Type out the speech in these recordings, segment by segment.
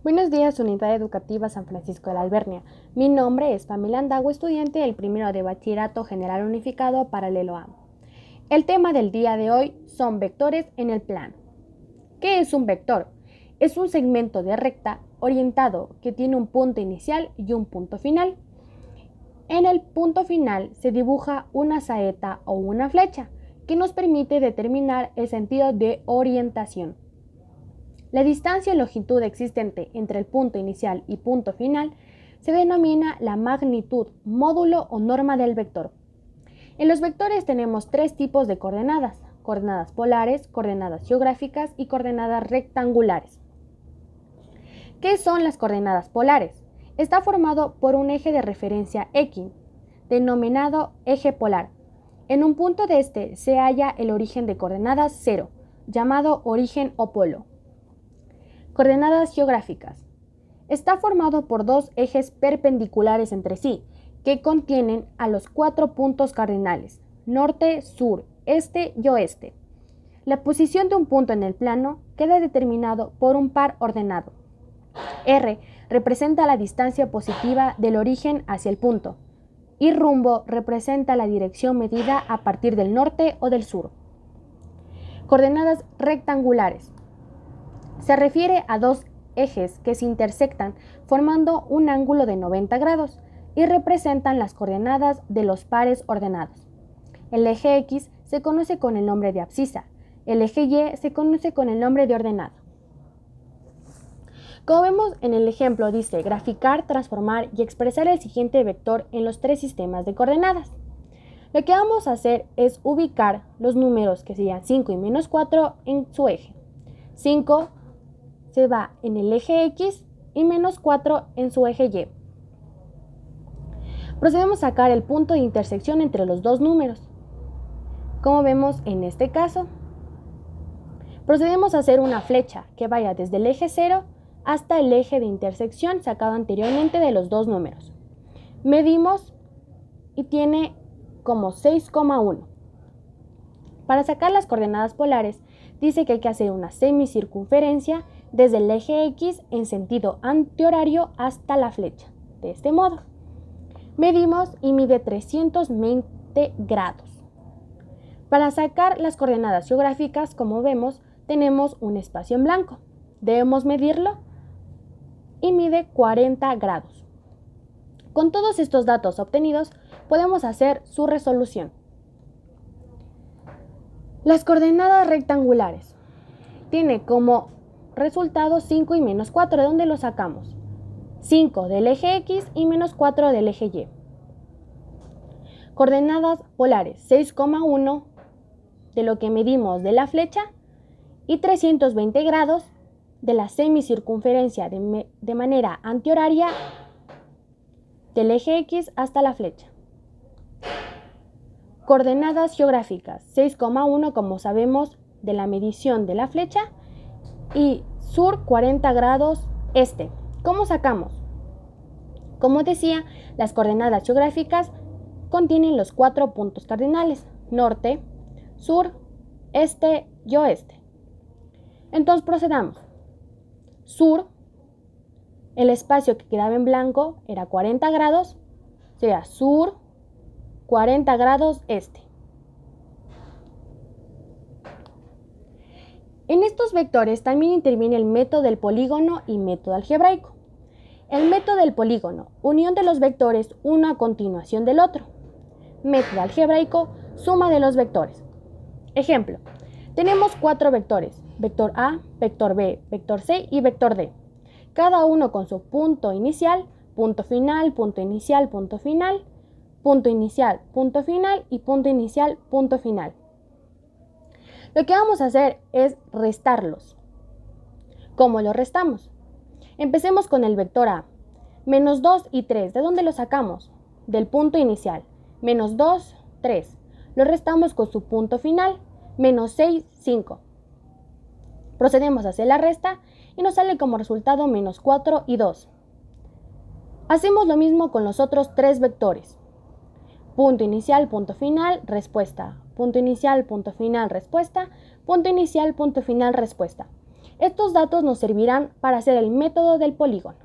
Buenos días, Unidad Educativa San Francisco de la Albernia. Mi nombre es Pamela Andago, estudiante del primero de Bachillerato General Unificado Paralelo A. El tema del día de hoy son vectores en el plano. ¿Qué es un vector? Es un segmento de recta orientado que tiene un punto inicial y un punto final. En el punto final se dibuja una saeta o una flecha que nos permite determinar el sentido de orientación. La distancia y longitud existente entre el punto inicial y punto final se denomina la magnitud, módulo o norma del vector. En los vectores tenemos tres tipos de coordenadas: coordenadas polares, coordenadas geográficas y coordenadas rectangulares. ¿Qué son las coordenadas polares? Está formado por un eje de referencia X, denominado eje polar. En un punto de este se halla el origen de coordenadas 0, llamado origen o polo. Coordenadas geográficas. Está formado por dos ejes perpendiculares entre sí, que contienen a los 4 puntos cardinales: norte, sur, este y oeste. La posición de un punto en el plano queda determinado por un par ordenado. R representa la distancia positiva del origen hacia el punto, y rumbo representa la dirección medida a partir del norte o del sur. Coordenadas rectangulares. Se refiere a dos ejes que se intersectan formando un ángulo de 90 grados y representan las coordenadas de los pares ordenados. El eje X se conoce con el nombre de abscisa, el eje Y se conoce con el nombre de ordenado. Como vemos en el ejemplo, dice graficar, transformar y expresar el siguiente vector en los tres sistemas de coordenadas. Lo que vamos a hacer es ubicar los números que serían 5 y menos 4 en su eje. 5 se va en el eje X y menos 4 en su eje Y. Procedemos a sacar el punto de intersección entre los dos números. Como vemos en este caso, procedemos a hacer una flecha que vaya desde el eje 0 hasta el eje de intersección sacado anteriormente de los dos números. Medimos y tiene como 6,1. Para sacar las coordenadas polares, dice que hay que hacer una semicircunferencia desde el eje X en sentido antihorario hasta la flecha. De este modo, medimos y mide 320 grados. Para sacar las coordenadas geográficas, como vemos, tenemos un espacio en blanco. Debemos medirlo y mide 40 grados. Con todos estos datos obtenidos, podemos hacer su resolución. Las coordenadas rectangulares tiene como resultado 5 y menos 4. ¿De dónde lo sacamos? 5 del eje X y menos 4 del eje Y. Coordenadas polares: 6,1 de lo que medimos de la flecha y 320 grados de la semicircunferencia de manera antihoraria del eje X hasta la flecha. Coordenadas geográficas: 6,1 como sabemos de la medición de la flecha y sur 40 grados este. ¿Cómo sacamos? Como decía, las coordenadas geográficas contienen los 4 puntos cardinales: norte, sur, este y oeste. Entonces procedamos. Sur, el espacio que quedaba en blanco era 40 grados, o sea, sur 40 grados este. En estos vectores también interviene el método del polígono y método algebraico. El método del polígono: unión de los vectores uno a continuación del otro. Método algebraico: suma de los vectores. Ejemplo: tenemos 4 vectores: vector A, vector B, vector C y vector D, cada uno con su punto inicial, punto final, punto inicial, punto final, punto inicial, punto final y punto inicial, punto final. Lo que vamos a hacer es restarlos. ¿Cómo los restamos? Empecemos con el vector A. Menos 2 y 3, ¿de dónde lo sacamos? Del punto inicial. Menos 2, 3. Lo restamos con su punto final. Menos 6, 5. Procedemos a hacer la resta y nos sale como resultado menos 4 y 2. Hacemos lo mismo con los otros 3 vectores. Punto inicial, punto final, respuesta. Punto inicial, punto final, respuesta. Punto inicial, punto final, respuesta. Estos datos nos servirán para hacer el método del polígono.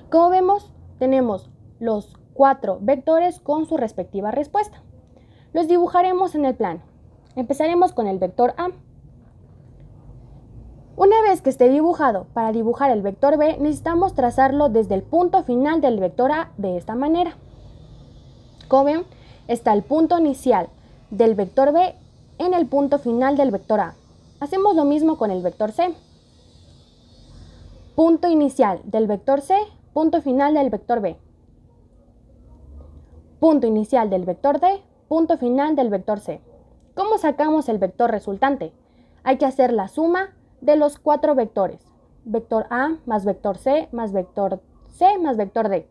Como vemos, tenemos los 4 vectores con su respectiva respuesta. Los dibujaremos en el plano. Empezaremos con el vector A. Una vez que esté dibujado, para dibujar el vector B necesitamos trazarlo desde el punto final del vector A de esta manera. Como ven, está el punto inicial del vector B en el punto final del vector A. Hacemos lo mismo con el vector C. Punto inicial del vector C, punto final del vector B. Punto inicial del vector D, punto final del vector C. ¿Cómo sacamos el vector resultante? Hay que hacer la suma de los 4 vectores. Vector A más vector C más vector C más vector D.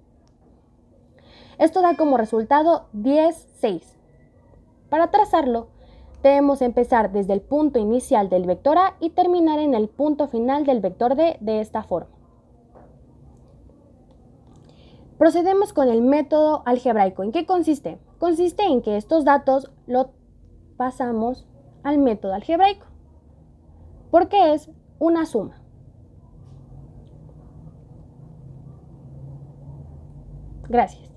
Esto da como resultado 10, 6. Para trazarlo, debemos empezar desde el punto inicial del vector A y terminar en el punto final del vector D de esta forma. Procedemos con el método algebraico. ¿En qué consiste? Consiste en que estos datos los pasamos al método algebraico, porque es una suma. Gracias.